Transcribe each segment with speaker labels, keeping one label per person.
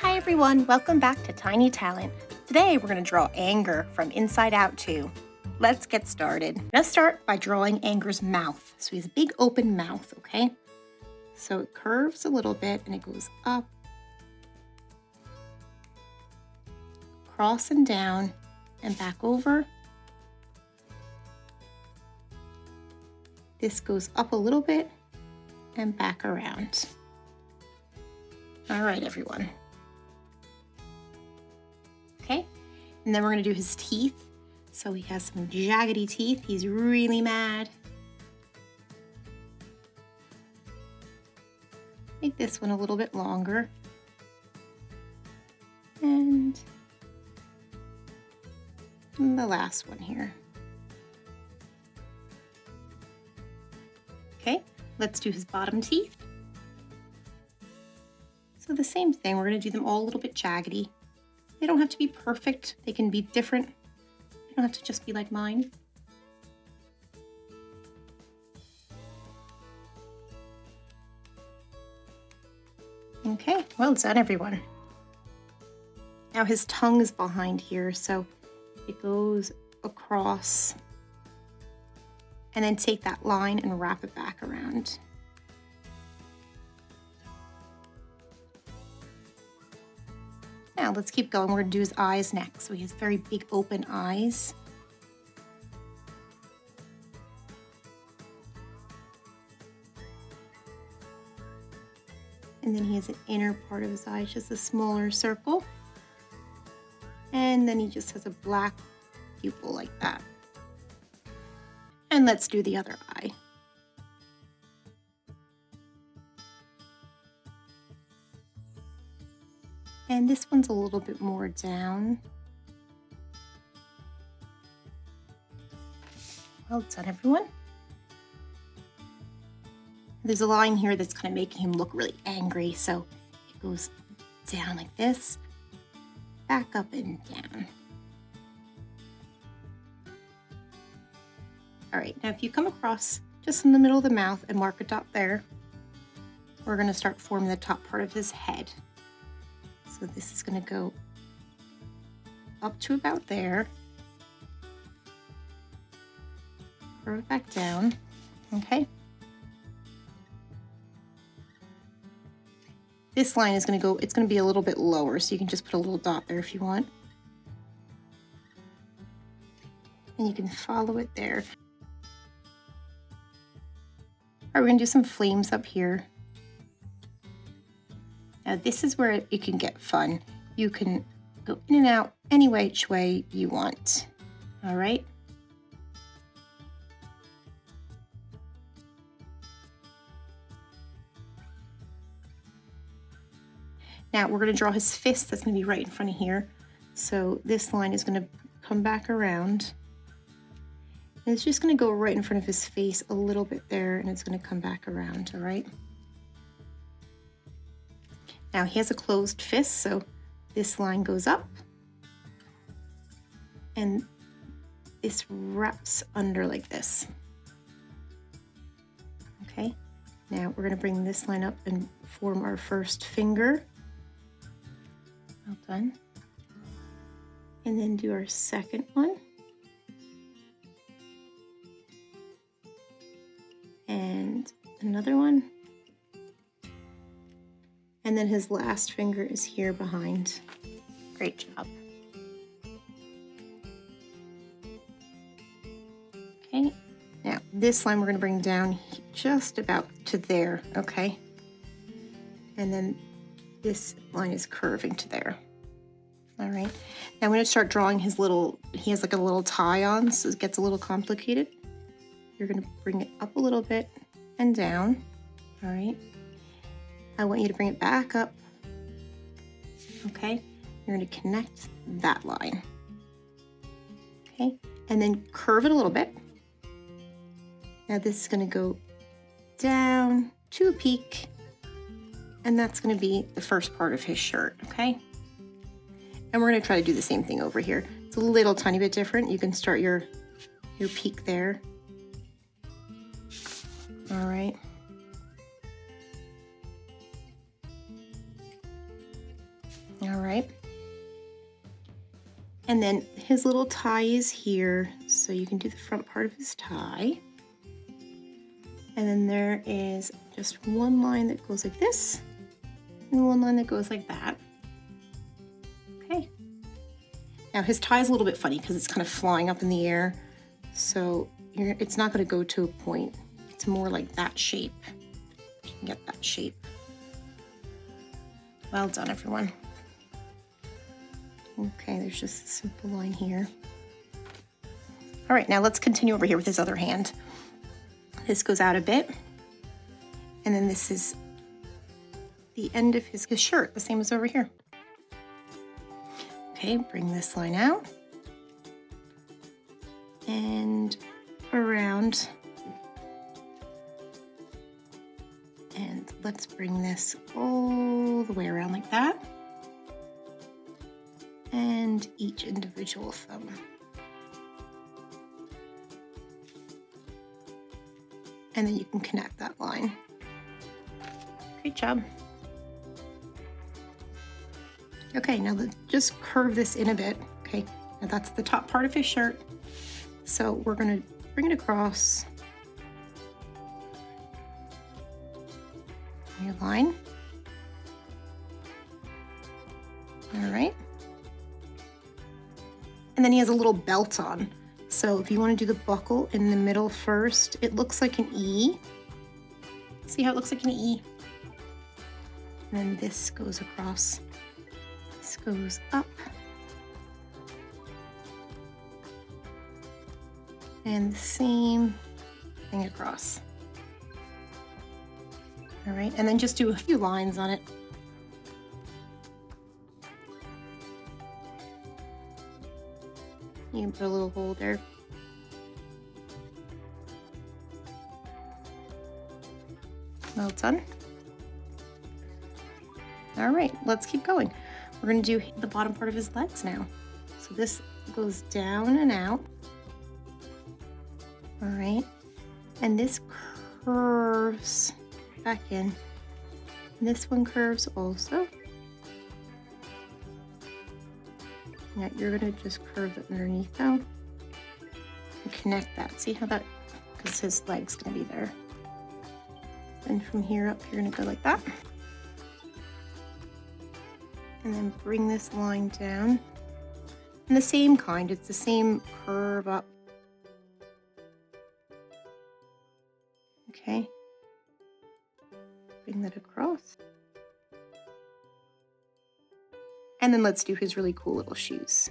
Speaker 1: Hi everyone, welcome back to Tiny Talent. Today we're going to draw Anger from Inside Out 2. Let's get started. Let's start by drawing Anger's mouth. So he has a big open mouth, okay? So it curves a little bit and it goes up, across and down, and back over. This goes up a little bit and back around. All right, everyone. Okay, and then we're going to do his teeth. So he has some jaggedy teeth. He's really mad. Make this one a little bit longer. And the last one here. Okay, let's do his bottom teeth. So the same thing, we're going to do them all a little bit jaggedy. They don't have to be perfect. They can be different. They don't have to just be like mine. Okay, well done, everyone. Now his tongue is behind here, so it goes across. And then take that line and wrap it back around. Now let's keep going. We're going to do his eyes next. So he has very big open eyes. And then he has an inner part of his eye, just a smaller circle. And then he just has a black pupil like that. And let's do the other eye. And this one's a little bit more down. Well done, everyone. There's a line here that's kind of making him look really angry, so it goes down like this, back up and down. All right, now if you come across just in the middle of the mouth and mark a dot there, we're going to start forming the top part of his head. So this is going to go up to about there, curve back down, okay? This line is going to go, it's going to be a little bit lower, so you can just put a little dot there if you want. And you can follow it there. All right, we're going to do some flames up here. Now this is where it can get fun. You can go in and out any which way you want. All right. Now we're going to draw his fist. That's going to be right in front of here. So this line is going to come back around. And it's just going to go right in front of his face a little bit there, and it's going to come back around, all right? Now he has a closed fist, so this line goes up and this wraps under like this. Okay, now we're going to bring this line up and form our first finger. Well done. And then do our second one. And another one. And then his last finger is here behind. Great job. Okay, now this line we're going to bring down just about to there, okay? And then this line is curving to there. All right, now I'm going to start drawing his little, he has like a little tie on, so it gets a little complicated. You're going to bring it up a little bit and down, all right? I want you to bring it back up, okay? You're going to connect that line, okay? And then curve it a little bit. Now this is going to go down to a peak, and that's going to be the first part of his shirt, okay? And we're going to try to do the same thing over here. It's a little tiny bit different. You can start your peak there. All right. All right. And then his little tie is here, so you can do the front part of his tie. And then there is just one line that goes like this, and one line that goes like that. Okay. Now his tie is a little bit funny because it's kind of flying up in the air, so it's not going to go to a point. It's more like that shape. You can get that shape. Well done, everyone. Okay, there's just a simple line here. All right, now let's continue over here with his other hand. This goes out a bit, and then this is the end of his shirt, the same as over here. Okay, bring this line out and around, and let's bring this all the way around like that, and each individual thumb. And then you can connect that line. Great job. Okay, now just curve this in a bit. Okay, now that's the top part of his shirt. So we're gonna bring it across your line. All right. And then he has a little belt on. So if you want to do the buckle in the middle first, it looks like an E. See how it looks like an E? And then this goes across. This goes up. And the same thing across. All right, and then just do a few lines on it. You can put a little hole there. Well done. All right, let's keep going. We're gonna do the bottom part of his legs now. So this goes down and out. All right, and this curves back in. And this one curves also. Now you're gonna just curve it underneath though and connect that. See how that, because his leg's gonna be there. And from here up, you're gonna go like that. And then bring this line down. And the same kind, it's the same curve up. Okay. Bring that across. And then let's do his really cool little shoes.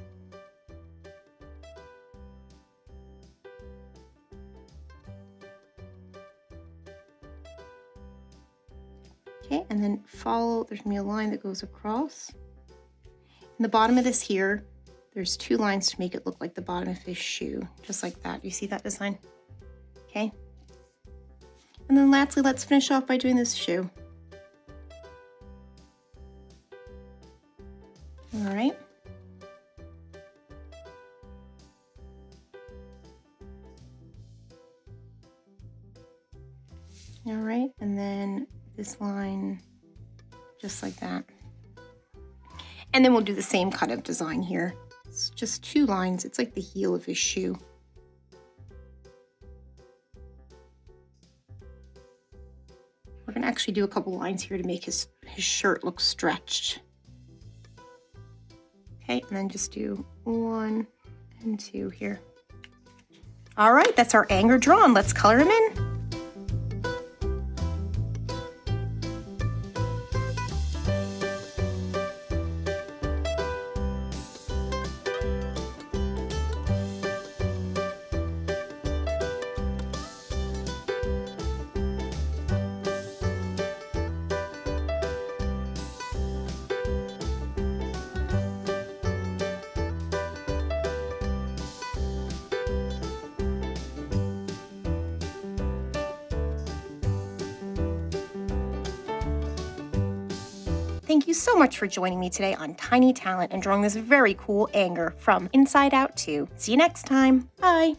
Speaker 1: Okay, and then follow, there's gonna be a line that goes across. In the bottom of this here, there's two lines to make it look like the bottom of his shoe, just like that. You see that design? Okay. And then lastly, let's finish off by doing this shoe. All right. All right, and then this line, just like that. And then we'll do the same kind of design here. It's just two lines. It's like the heel of his shoe. We're gonna actually do a couple lines here to make his shirt look stretched. Okay, and then just do 1 and 2 here. All right, that's our anger drawn. Let's color him in. Thank you so much for joining me today on Tiny Talent and drawing this very cool anger from Inside Out 2. See you next time. Bye.